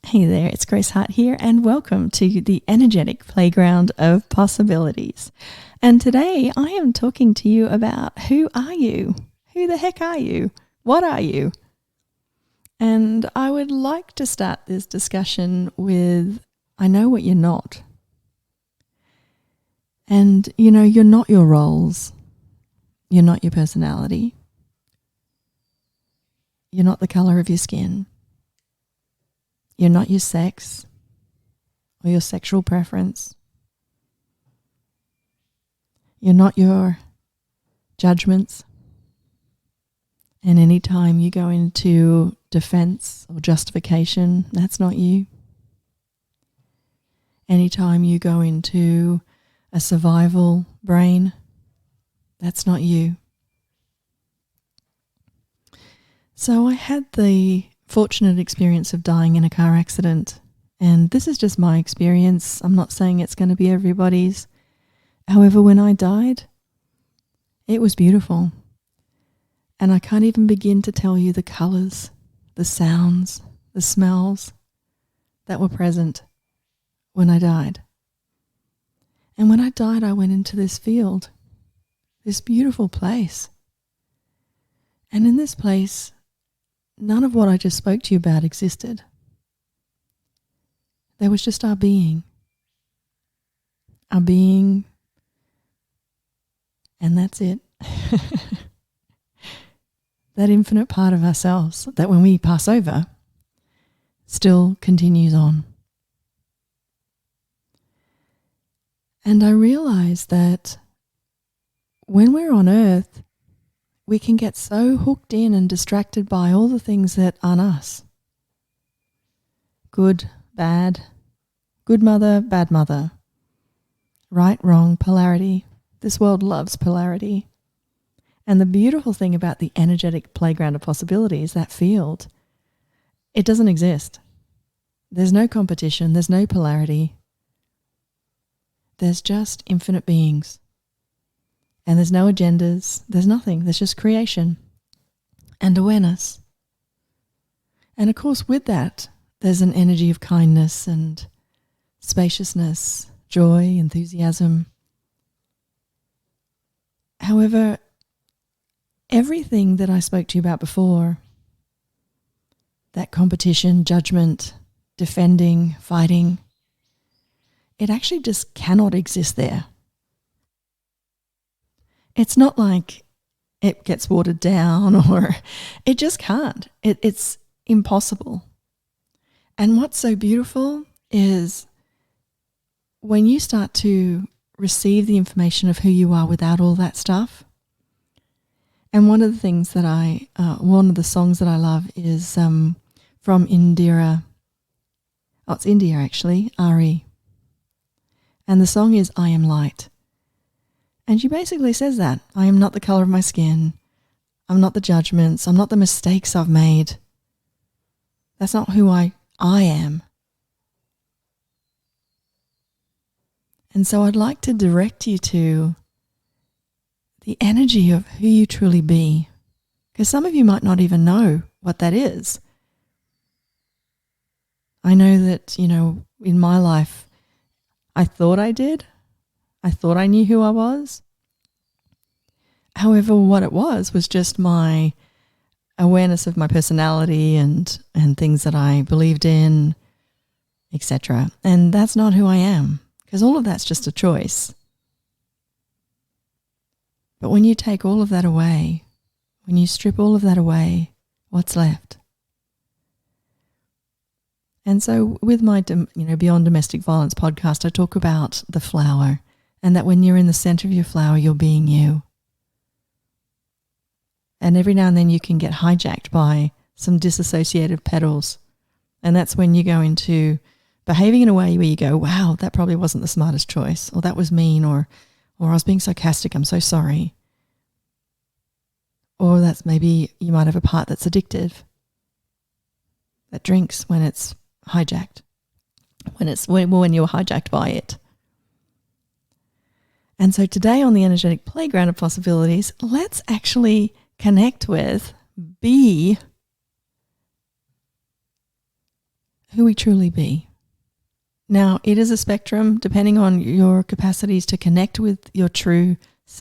Hey there, it's Grace Hart here, and welcome to the energetic playground of possibilities. And today I am talking to you about who are you? Who the heck are you? What are you? And I would like to start this discussion with, I know what you're not. And you're not your roles. You're not your personality. You're not the color of your skin. You're not your sex or your sexual preference. You're not your judgments. And any time you go into defense or justification, that's not you. Anytime you go into a survival brain, that's not you. So I had the fortunate experience of dying in a car accident. And this is just my experience. I'm not saying it's going to be everybody's. However, when I died, it was beautiful. And I can't even begin to tell you the colors, the sounds, the smells that were present when I died. And when I died, I went into this field, this beautiful place. And in this place, none of what I just spoke to you about existed. There was just our being. Our being, and that's it. That infinite part of ourselves that when we pass over, still continues on. And I realized that when we're on earth, we can get so hooked in and distracted by all the things that aren't us. Good, bad, good mother, bad mother. Right, wrong, polarity. This world loves polarity. And the beautiful thing about the energetic playground of possibilities, that field, it doesn't exist. There's no competition, there's no polarity. There's just infinite beings. And there's no agendas, there's nothing, there's just creation and awareness. And of course with that, there's an energy of kindness and spaciousness, joy, enthusiasm. However, everything that I spoke to you about before, that competition, judgment, defending, fighting, it actually just cannot exist there. It's not like it gets watered down or it just can't. It's impossible. And what's so beautiful is when you start to receive the information of who you are without all that stuff. And one of the things that one of the songs that I love is from Indira. Oh, it's India actually, Ari. And the song is I Am Light. And she basically says that. I am not the color of my skin. I'm not the judgments. I'm not the mistakes I've made. That's not who I am. And so I'd like to direct you to the energy of who you truly be. Because some of you might not even know what that is. I know that, in my life, I thought I did. I thought I knew who I was. However, what it was just my awareness of my personality and things that I believed in, etc. And that's not who I am, because all of that's just a choice. But when you take all of that away, when you strip all of that away, what's left? And so with my Beyond Domestic Violence podcast, I talk about the flower. And that when you're in the center of your flower, you're being you. And every now and then you can get hijacked by some disassociated petals. And that's when you go into behaving in a way where you go, wow, that probably wasn't the smartest choice. Or that was mean. Or I was being sarcastic. I'm so sorry. Or that's maybe you might have a part that's addictive. That drinks when it's hijacked. When you're hijacked by it. And so today on the energetic playground of possibilities, let's actually connect with, be who we truly be. Now, it is a spectrum depending on your capacities to connect with your true,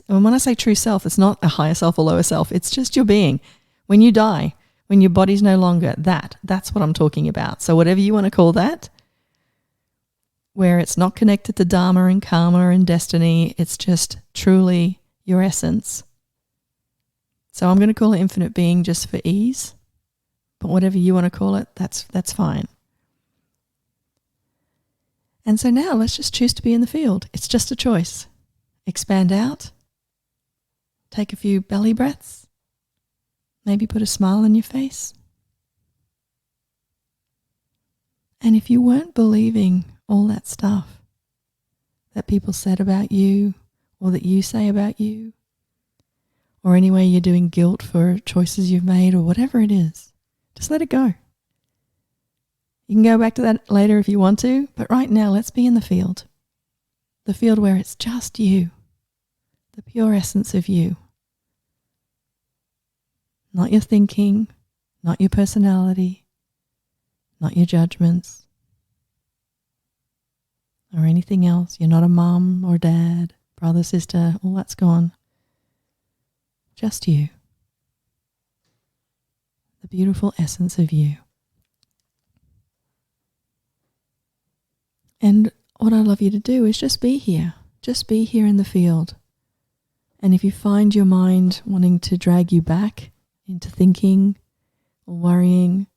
and when I say true self, it's not a higher self or lower self, it's just your being. When you die, when your body's no longer that's what I'm talking about. So whatever you want to call that, where it's not connected to dharma and karma and destiny, it's just truly your essence. So I'm going to call it infinite being just for ease, but whatever you want to call it, that's fine. And so now let's just choose to be in the field. It's just a choice. Expand out. Take a few belly breaths. Maybe put a smile on your face. And if you weren't believing all that stuff that people said about you or that you say about you, or any way you're doing guilt for choices you've made or whatever it is, just let it go. You can go back to that later if you want to, but right now let's be in the field where it's just you, the pure essence of you. Not your thinking, not your personality, not your judgments, or anything else. You're not a mum or dad, brother, sister, all that's gone. Just you. The beautiful essence of you. And what I'd love you to do is just be here. Just be here in the field. And if you find your mind wanting to drag you back into thinking or worrying,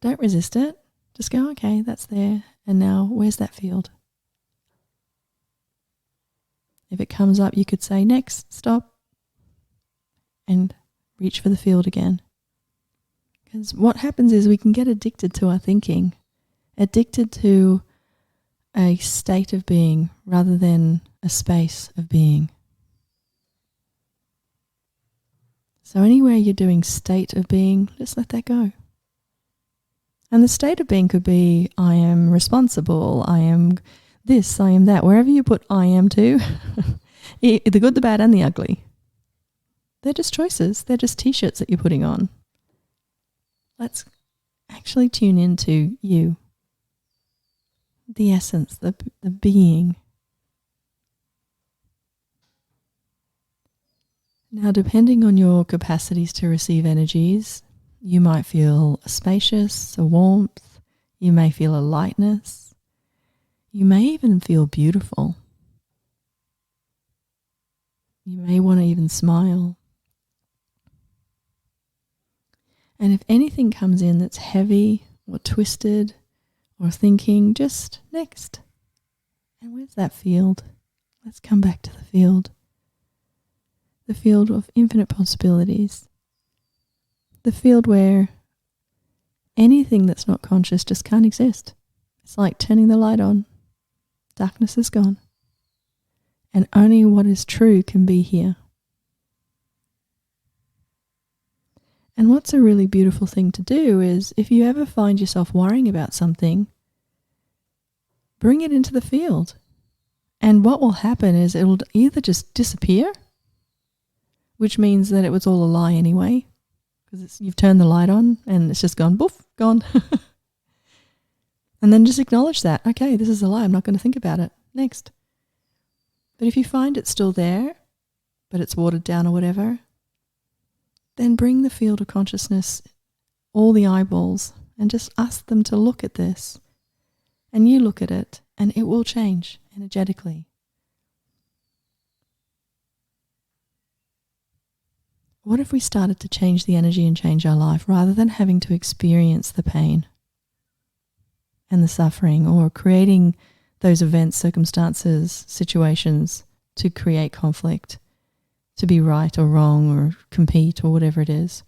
don't resist it. Just go, okay, that's there. And now where's that field? If it comes up, you could say, next, stop, and reach for the field again. Because what happens is we can get addicted to our thinking, addicted to a state of being rather than a space of being. So anywhere you're doing state of being, just let that go. And the state of being could be, I am responsible, I am this, I am that. Wherever you put I am to, the good, the bad, and the ugly. They're just choices. They're just t-shirts that you're putting on. Let's actually tune into you. The essence, the being. Now, depending on your capacities to receive energies, you might feel a spacious, a warmth. You may feel a lightness. You may even feel beautiful. You may want to even smile. And if anything comes in that's heavy or twisted or thinking, just next. And where's that field? Let's come back to the field. The field of infinite possibilities. The field where anything that's not conscious just can't exist. It's like turning the light on. Darkness is gone. And only what is true can be here. And what's a really beautiful thing to do is, if you ever find yourself worrying about something, bring it into the field. And what will happen is it'll either just disappear, which means that it was all a lie anyway, because you've turned the light on and it's just gone, boof, gone. And then just acknowledge that. Okay, this is a lie. I'm not going to think about it. Next. But if you find it's still there, but it's watered down or whatever, then bring the field of consciousness, all the eyeballs, and just ask them to look at this. And you look at it, and it will change energetically. What if we started to change the energy and change our life rather than having to experience the pain and the suffering, or creating those events, circumstances, situations to create conflict, to be right or wrong or compete or whatever it is?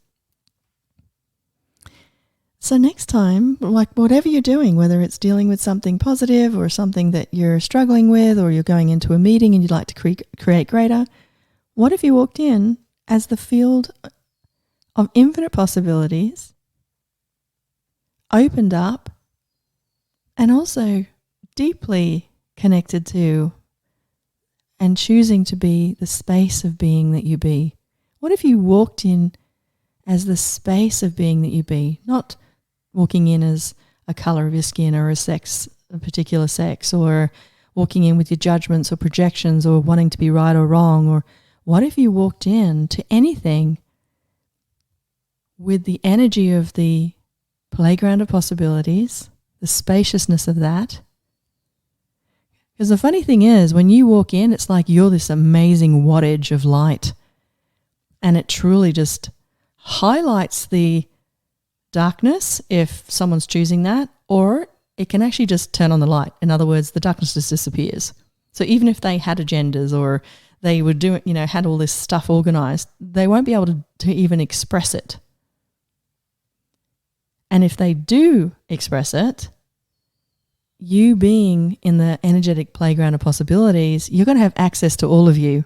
So next time, like whatever you're doing, whether it's dealing with something positive or something that you're struggling with, or you're going into a meeting and you'd like to create greater, what if you walked in as the field of infinite possibilities, opened up, and also deeply connected to and choosing to be the space of being that you be? What if you walked in as the space of being that you be, not walking in as a color of your skin or a particular sex, or walking in with your judgments or projections or wanting to be right or wrong? Or what if you walked in to anything with the energy of the playground of possibilities, the spaciousness of that? Because the funny thing is, when you walk in, it's like you're this amazing wattage of light, and it truly just highlights the darkness if someone's choosing that, or it can actually just turn on the light. In other words, the darkness just disappears. So even if they had agendas or they were doing, had all this stuff organized, they won't be able to even express it. And if they do express it, you being in the energetic playground of possibilities, you're going to have access to all of you.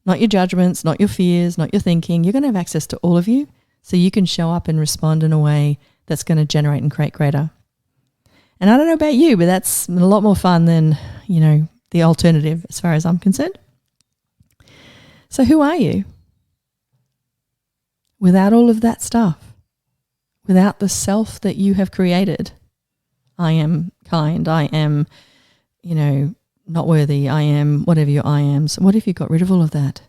Not your judgments, not your fears, not your thinking. You're going to have access to all of you, so you can show up and respond in a way that's going to generate and create greater. And I don't know about you, but that's a lot more fun than, the alternative as far as I'm concerned. So who are you? Without all of that stuff, without the self that you have created. I am kind, I am, not worthy, I am whatever your I am. So what if you got rid of all of that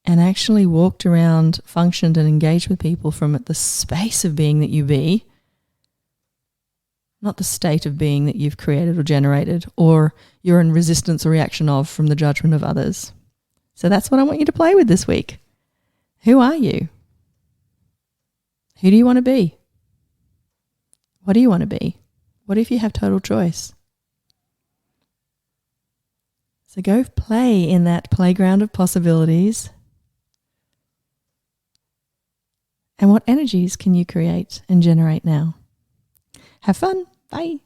and actually walked around, functioned and engaged with people from the space of being that you be, not the state of being that you've created or generated or you're in resistance or reaction of from the judgment of others. So that's what I want you to play with this week. Who are you? Who do you want to be? What do you want to be? What if you have total choice? So go play in that playground of possibilities. And what energies can you create and generate now? Have fun. Bye.